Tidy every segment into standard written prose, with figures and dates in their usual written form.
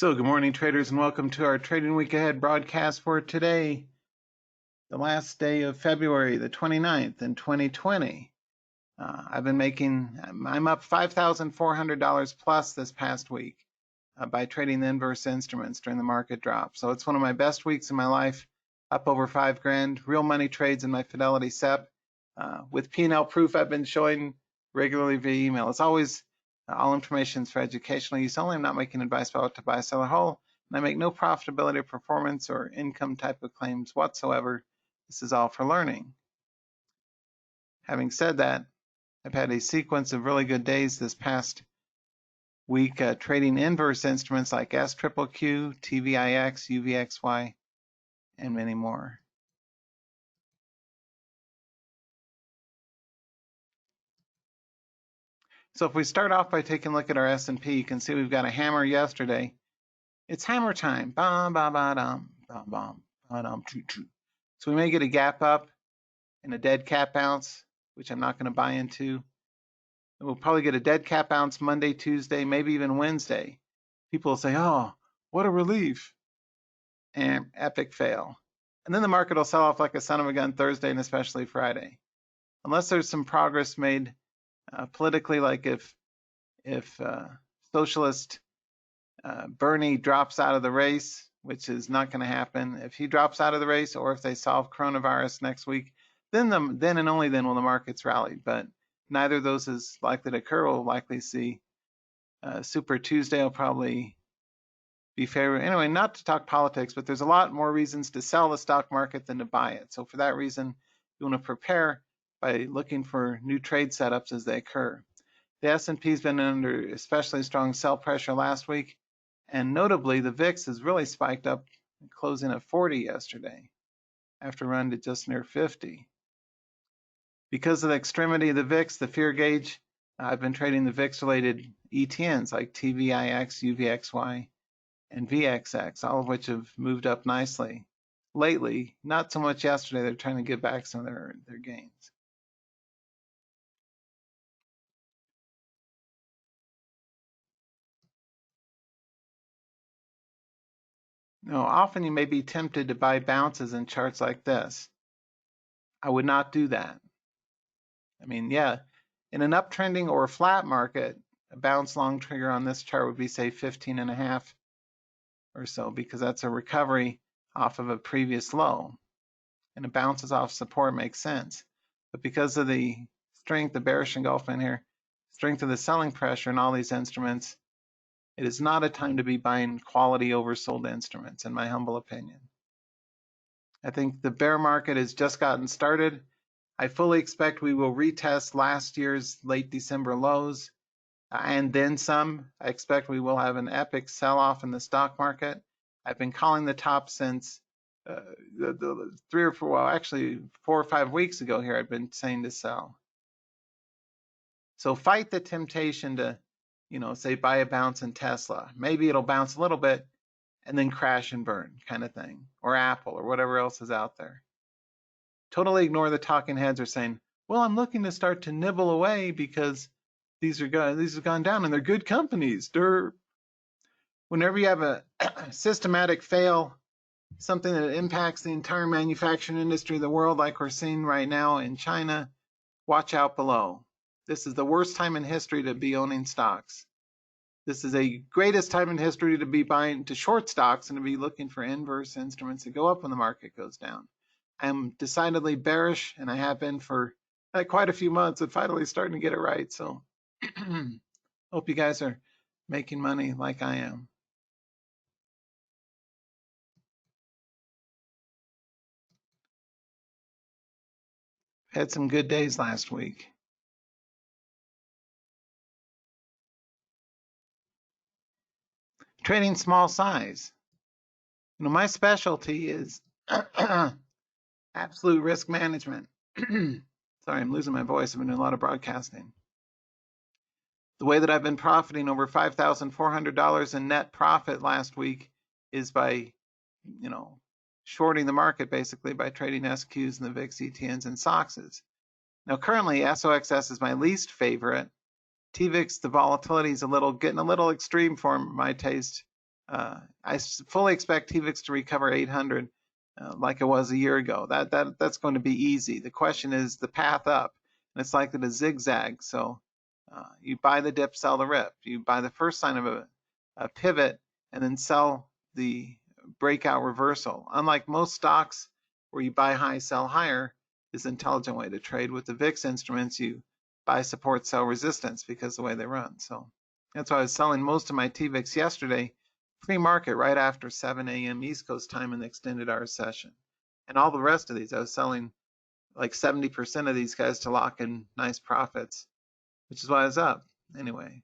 So good morning, traders, and welcome to our Trading Week Ahead broadcast for today, the last day of February, the 29th in 2020. I'm up $5,400 plus this past week by trading the inverse instruments during the market drop. So it's one of my best weeks in my life, up over $5,000, real money trades in my Fidelity SEP. With P&L proof I've been showing regularly via email. It's always all information is for educational use only. I'm not making advice about what to buy, sell, or hold, and I make no profitability, performance, or income type of claims whatsoever. This is all for learning. Having said that, I've had a sequence of really good days this past week trading inverse instruments like SQQQ, TVIX, UVXY, and many more. So if we start off by taking a look at our S&P, you can see we've got a hammer yesterday. It's hammer time. Bam, bam, bam, bam, bam, bam, choo, choo. So we may get a gap up and a dead cat bounce, which I'm not going to buy into. And we'll probably get a dead cat bounce Monday, Tuesday, maybe even Wednesday. People will say, oh, what a relief. And epic fail. And then the market will sell off like a son of a gun Thursday and especially Friday. Unless there's some progress made politically, like if socialist Bernie drops out of the race, which is not going to happen. If he drops out of the race, or if they solve coronavirus next week, then and only then will the markets rally. But neither of those is likely to occur. We'll likely see Super Tuesday will probably be favorable. Anyway, not to talk politics, but there's a lot more reasons to sell the stock market than to buy it. So for that reason, you want to prepare by looking for new trade setups as they occur. The S&P's been under especially strong sell pressure last week, and notably the VIX has really spiked up, closing at 40 yesterday after run to just near 50. Because of the extremity of the VIX, the fear gauge, I've been trading the VIX-related ETNs like TVIX, UVXY, and VXX, all of which have moved up nicely lately. Not so much yesterday. They're trying to get back some of their gains. Now, often you may be tempted to buy bounces in charts like this. I would not do that. I mean, yeah, in an uptrending or a flat market, a bounce long trigger on this chart would be, say, 15.5 or so, because that's a recovery off of a previous low. And it bounces off support makes sense. But because of the strength, the bearish engulfment here, strength of the selling pressure in all these instruments, it is not a time to be buying quality oversold instruments, in my humble opinion. I think the bear market has just gotten started. I fully expect we will retest last year's late December lows and then some. I expect we will have an epic sell-off in the stock market. I've been calling the top since the 3 or 4, well, actually 4 or 5 weeks ago here, I've been saying to sell. So fight the temptation to, say buy a bounce in Tesla. Maybe it'll bounce a little bit and then crash and burn kind of thing, or Apple or whatever else is out there. Totally ignore the talking heads are saying, well, I'm looking to start to nibble away because these have gone down and they're good companies. Whenever you have a systematic fail, something that impacts the entire manufacturing industry of the world, like we're seeing right now in China, watch out below. This is the worst time in history to be owning stocks. This is a greatest time in history to be buying to short stocks and to be looking for inverse instruments to go up when the market goes down. I'm decidedly bearish, and I have been for quite a few months, and finally starting to get it right. So hope you guys are making money like I am. Had some good days last week. Trading small size. My specialty is absolute risk management. Sorry, I'm losing my voice. I've been doing a lot of broadcasting. The way that I've been profiting over $5,400 in net profit last week is by, shorting the market basically by trading SQs and the VIX ETNs and SOXs. Now currently SOXS is my least favorite. TVIX, the volatility is getting a little extreme for my taste. I fully expect TVIX to recover 800 like it was a year ago. That's going to be easy. The question is the path up, and it's likely to zigzag. So you buy the dip, sell the rip. You buy the first sign of a pivot, and then sell the breakout reversal. Unlike most stocks where you buy high, sell higher, is an intelligent way to trade. With the VIX instruments, you buy support, sell resistance because of the way they run. So that's why I was selling most of my TVIX yesterday pre-market right after 7 a.m. East Coast time in the extended hour session. And all the rest of these, I was selling like 70% of these guys to lock in nice profits, which is why I was up. Anyway,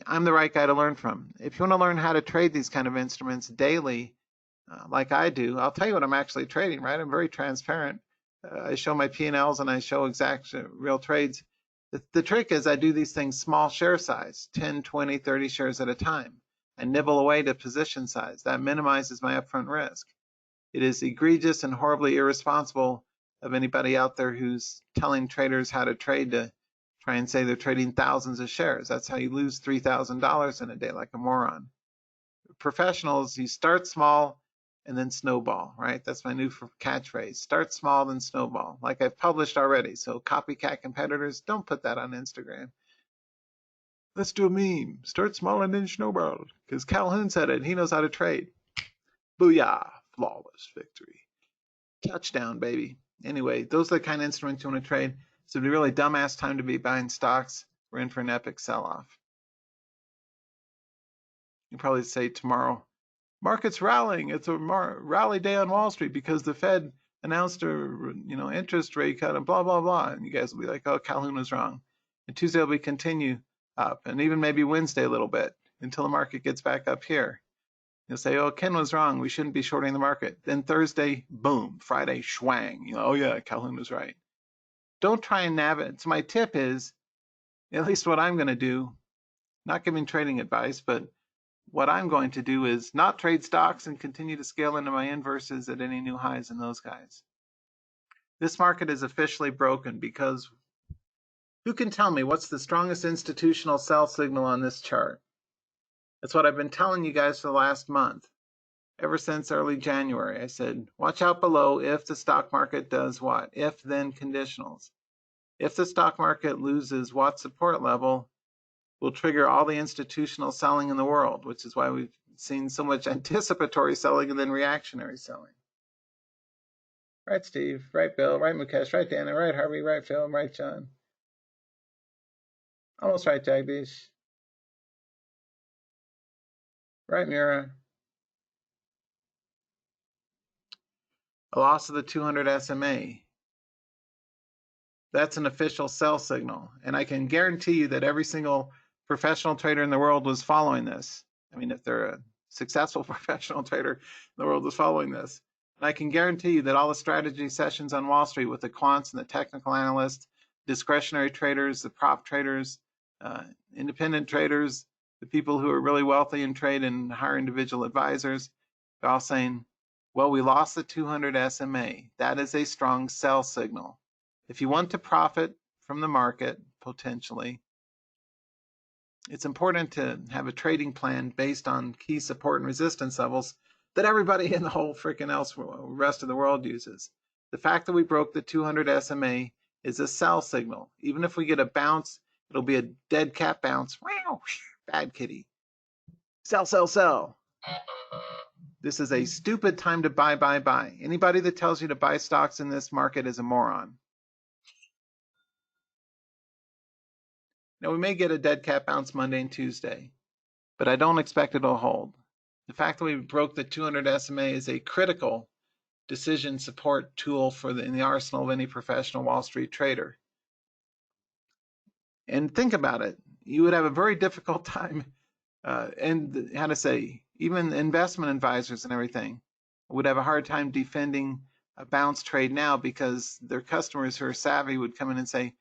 I'm the right guy to learn from. If you want to learn how to trade these kind of instruments daily, like I do, I'll tell you what I'm actually trading, right? I'm very transparent. I show my P&Ls and I show exact real trades. The trick is I do these things small share size, 10, 20, 30 shares at a time. I nibble away to position size. That minimizes my upfront risk. It is egregious and horribly irresponsible of anybody out there who's telling traders how to trade to try and say they're trading thousands of shares. That's how you lose $3,000 in a day like a moron. Professionals, you start small and then snowball, right? That's my new catchphrase. Start small, then snowball, like I've published already. So copycat competitors, don't put that on Instagram. Let's do a meme. Start small and then snowball. Because Calhoun said it. He knows how to trade. Booyah. Flawless victory. Touchdown, baby. Anyway, those are the kind of instruments you want to trade. So it'd be really dumbass time to be buying stocks. We're in for an epic sell-off. You probably say tomorrow, market's rallying. It's a rally day on Wall Street because the Fed announced a interest rate cut and blah, blah, blah. And you guys will be like, oh, Calhoun was wrong. And Tuesday will be continue up, and even maybe Wednesday a little bit until the market gets back up here. You'll say, oh, Ken was wrong. We shouldn't be shorting the market. Then Thursday, boom. Friday, schwang. Oh, yeah, Calhoun was right. Don't try and navigate. So my tip is, at least what I'm going to do, not giving trading advice, but what I'm going to do is not trade stocks and continue to scale into my inverses at any new highs in those guys. This market is officially broken because who can tell me what's the strongest institutional sell signal on this chart? That's what I've been telling you guys for the last month. Ever since early January, I said, watch out below if the stock market does what? If then conditionals. If the stock market loses what support level, will trigger all the institutional selling in the world, which is why we've seen so much anticipatory selling and then reactionary selling. Right, Steve. Right, Bill. Right, Mukesh. Right, Dana. Right, Harvey. Right, Phil. Right, John. Almost right, Jagdish. Right, Mira. A loss of the 200 SMA. That's an official sell signal. And I can guarantee you that every single professional trader in the world was following this. I mean, if they're a successful professional trader in the world was following this. And I can guarantee you that all the strategy sessions on Wall Street with the quants and the technical analysts, discretionary traders, the prop traders, independent traders, the people who are really wealthy and trade and hire individual advisors, they're all saying, well, we lost the 200 SMA. That is a strong sell signal. If you want to profit from the market, potentially, it's important to have a trading plan based on key support and resistance levels that everybody in the whole freaking rest of the world uses. The fact that we broke the 200 SMA is a sell signal. Even if we get a bounce, it'll be a dead cat bounce. Bad kitty. Sell, sell, sell. This is a stupid time to buy, buy, buy. Anybody that tells you to buy stocks in this market is a moron. Now, we may get a dead cat bounce Monday and Tuesday, but I don't expect it'll hold. The fact that we broke the 200 SMA is a critical decision support tool in the arsenal of any professional Wall Street trader. And think about it. You would have a very difficult time, and how to say, even investment advisors and everything would have a hard time defending a bounce trade now because their customers who are savvy would come in and say,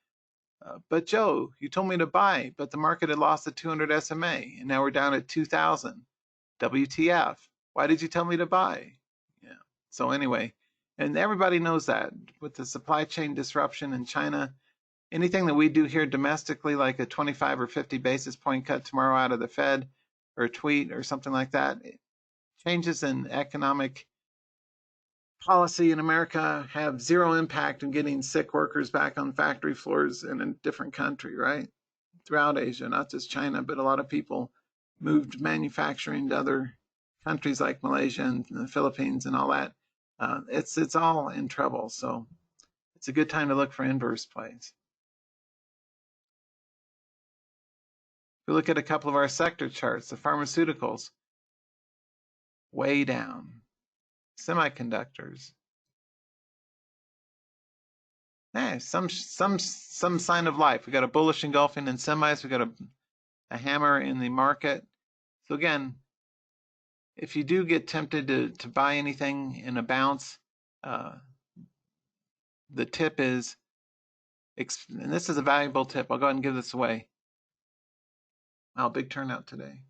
but Joe, you told me to buy, but the market had lost the 200 SMA, and now we're down at 2,000. WTF? Why did you tell me to buy? Yeah. So anyway, and everybody knows that with the supply chain disruption in China, anything that we do here domestically, like a 25 or 50 basis point cut tomorrow out of the Fed, or a tweet or something like that. Changes in economic policy in America have zero impact in getting sick workers back on factory floors in a different country, right? Throughout Asia, not just China, but a lot of people moved manufacturing to other countries like Malaysia and the Philippines and all that. It's all in trouble. So it's a good time to look for inverse plays. If we look at a couple of our sector charts, the pharmaceuticals, way down. Semiconductors, some sign of life. We got a bullish engulfing in semis. We got a hammer in the market. So again, if you do get tempted to buy anything in a bounce, the tip is, and this is a valuable tip. I'll go ahead and give this away. Wow, big turnout today.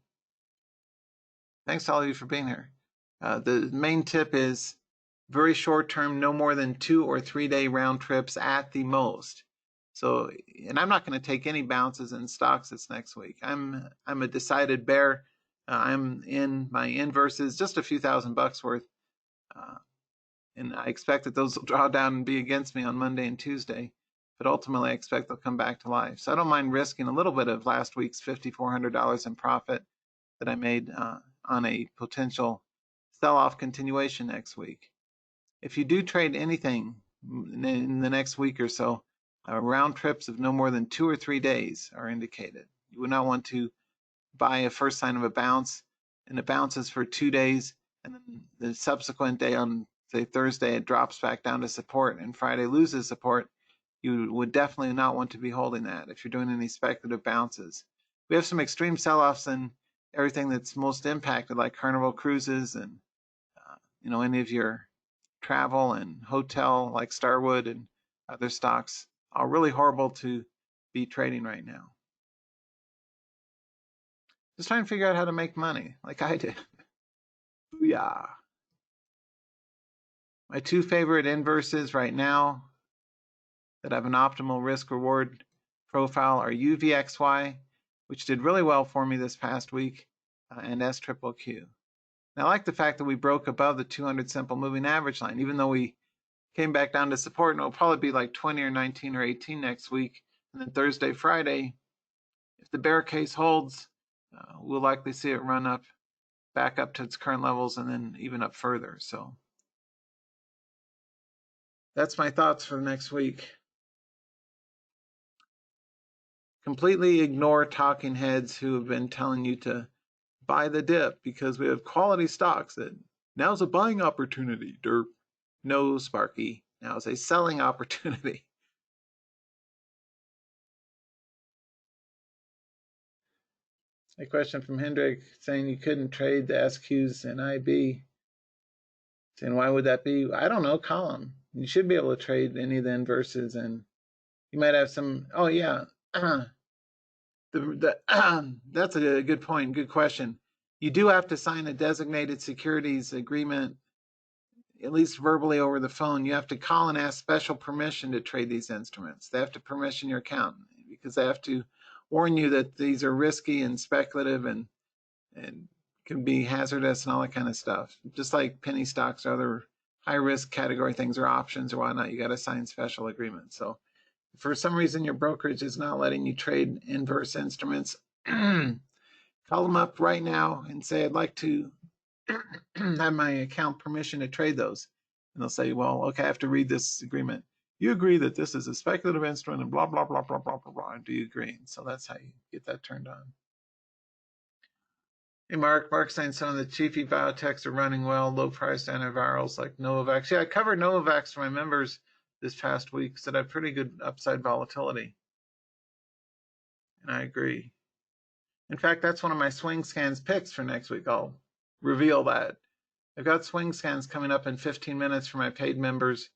Thanks to all of you for being here. The main tip is very short term, no more than 2 or 3 day round trips at the most. So, and I'm not going to take any bounces in stocks this next week. I'm a decided bear. I'm in my inverses, just a few $1,000 worth. And I expect that those will draw down and be against me on Monday and Tuesday. But ultimately, I expect they'll come back to life. So I don't mind risking a little bit of last week's $5,400 in profit that I made on a potential sell-off continuation next week. If you do trade anything in the next week or so, round trips of no more than 2 or 3 days are indicated. You would not want to buy a first sign of a bounce, and it bounces for 2 days, and then the subsequent day on, say, Thursday, it drops back down to support, and Friday loses support. You would definitely not want to be holding that if you're doing any speculative bounces. We have some extreme sell-offs in everything that's most impacted, like Carnival Cruises and any of your travel and hotel like Starwood and other stocks are really horrible to be trading right now. Just trying to figure out how to make money like I did. Booyah. My 2 favorite inverses right now that have an optimal risk reward profile are UVXY, which did really well for me this past week, and SQQQ. And I like the fact that we broke above the 200 simple moving average line, even though we came back down to support, and it'll probably be like 20 or 19 or 18 next week. And then Thursday, Friday, if the bear case holds, we'll likely see it run up, back up to its current levels, and then even up further. So that's my thoughts for the next week. Completely ignore talking heads who have been telling you to buy the dip because we have quality stocks that now's a buying opportunity. Derp. No, Sparky. Now is a selling opportunity. A question from Hendrik saying you couldn't trade the SQs and IB. Saying why would that be? I don't know. Call them. You should be able to trade any of the inverses, and you might have some. Oh yeah, that's a good point. Good question. You do have to sign a designated securities agreement, at least verbally over the phone. You have to call and ask special permission to trade these instruments. They have to permission your account because they have to warn you that these are risky and speculative and can be hazardous and all that kind of stuff. Just like penny stocks or other high risk category things or options or whatnot, you got to sign special agreements. So if for some reason your brokerage is not letting you trade inverse instruments, call them up right now and say, I'd like to have my account permission to trade those. And they'll say, well, okay, I have to read this agreement. You agree that this is a speculative instrument and blah, blah, blah, blah, blah, blah, blah. Do you agree? So that's how you get that turned on. Hey, Mark's saying some of the chiefy biotechs are running well, low-priced antivirals like Novavax. Yeah, I covered Novavax for my members this past week, so that had pretty good upside volatility. And I agree. In fact, that's one of my swing scans picks for next week. I'll reveal that. I've got swing scans coming up in 15 minutes for my paid members,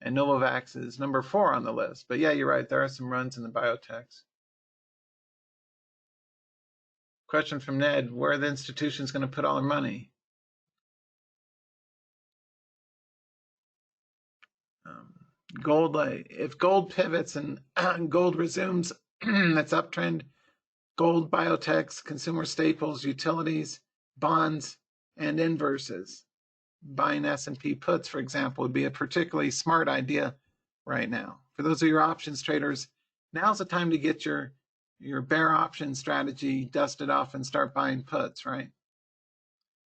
and Novavax is number 4 on the list. But yeah, you're right. There are some runs in the biotechs. Question from Ned, where are the institutions going to put all their money? Gold, if gold pivots and gold resumes its uptrend, gold, biotechs, consumer staples, utilities, bonds, and inverses. Buying S&P puts, for example, would be a particularly smart idea right now. For those of your options traders, now's the time to get your bear option strategy dusted off and start buying puts, right?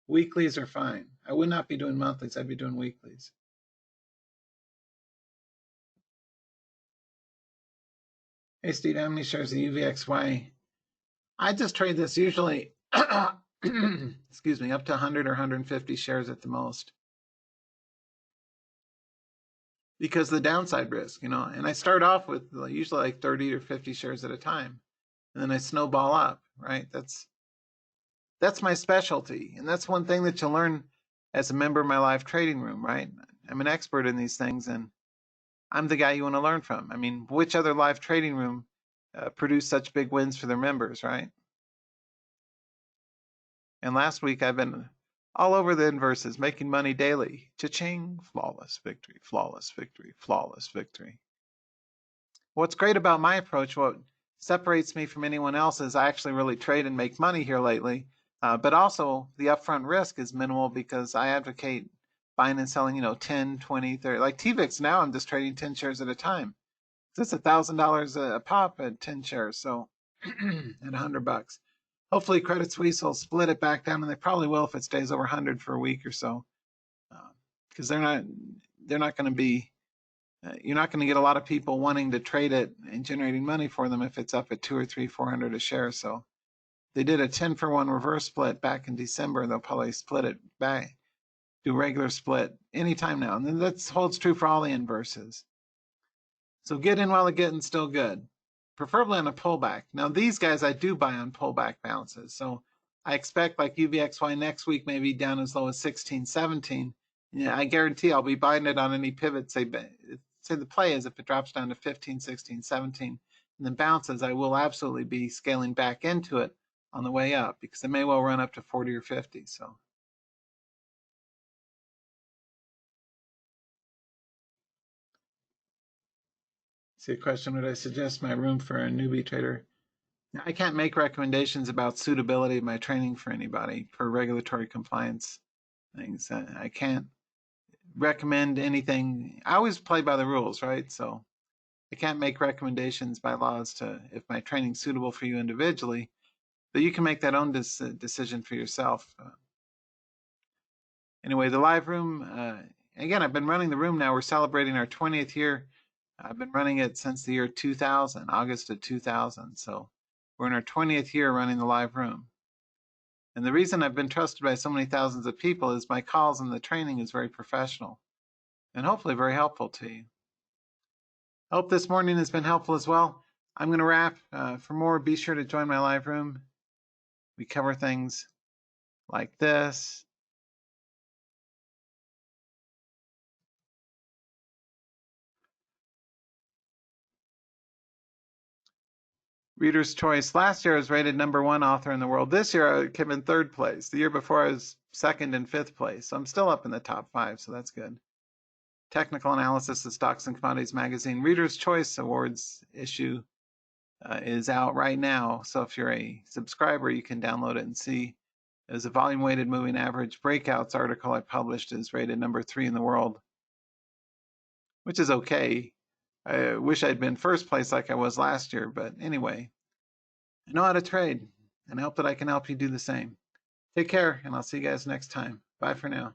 Weeklies are fine. I would not be doing monthlies. I'd be doing weeklies. Hey, Steve, how many shares of UVXY? I just trade this usually, excuse me, up to 100 or 150 shares at the most. Because the downside risk, and I start off with usually like 30 or 50 shares at a time. And then I snowball up, right? That's my specialty. And that's one thing that you'll learn as a member of my live trading room, right? I'm an expert in these things, and I'm the guy you want to learn from. I mean, which other live trading room produced such big wins for their members, right? And last week I've been all over the inverses, making money daily. Cha-ching, flawless victory, flawless victory, flawless victory. What's great about my approach, what separates me from anyone else, is I actually really trade and make money here lately. But also the upfront risk is minimal because I advocate buying and selling, 10, 20, 30. Like TVIX now, I'm just trading 10 shares at a time. That's $1,000 a pop at 10 shares, so at $100. Hopefully Credit Suisse will split it back down, and they probably will if it stays over 100 for a week or so, because they're not going to be. You're not going to get a lot of people wanting to trade it and generating money for them if it's up at 200 or 300, 400 a share. So they did a 10-for-1 reverse split back in December. They'll probably split it back, do regular split anytime now, and then that holds true for all the inverses. So get in while the getting's still good, preferably on a pullback. Now these guys I do buy on pullback bounces. So I expect like UVXY next week maybe down as low as 16, 17. Yeah, I guarantee I'll be buying it on any pivot. Say the play is if it drops down to 15, 16, 17, and then bounces, I will absolutely be scaling back into it on the way up because it may well run up to 40 or 50. So. See a question, would I suggest my room for a newbie trader? I can't make recommendations about suitability of my training for anybody for regulatory compliance things. I can't recommend anything. I always play by the rules, right? So I can't make recommendations by laws to if my training's suitable for you individually, but you can make that own decision for yourself. Anyway, the live room, again, I've been running the room now. We're celebrating our 20th year. I've been running it since the year 2000, August of 2000. So we're in our 20th year running the live room. And the reason I've been trusted by so many thousands of people is my calls and the training is very professional and hopefully very helpful to you. I hope this morning has been helpful as well. I'm going to wrap. For more, be sure to join my live room. We cover things like this. Reader's Choice. Last year I was rated #1 author in the world. This year I came in 3rd place. The year before I was 2nd and 5th place. So I'm still up in the top 5, so that's good. Technical Analysis of Stocks and Commodities Magazine. Reader's Choice Awards issue is out right now. So if you're a subscriber, you can download it and see. It was a volume-weighted moving average breakouts article I published is rated #3 in the world, which is okay. I wish I'd been 1st place like I was last year, but anyway, I know how to trade, and I hope that I can help you do the same. Take care, and I'll see you guys next time. Bye for now.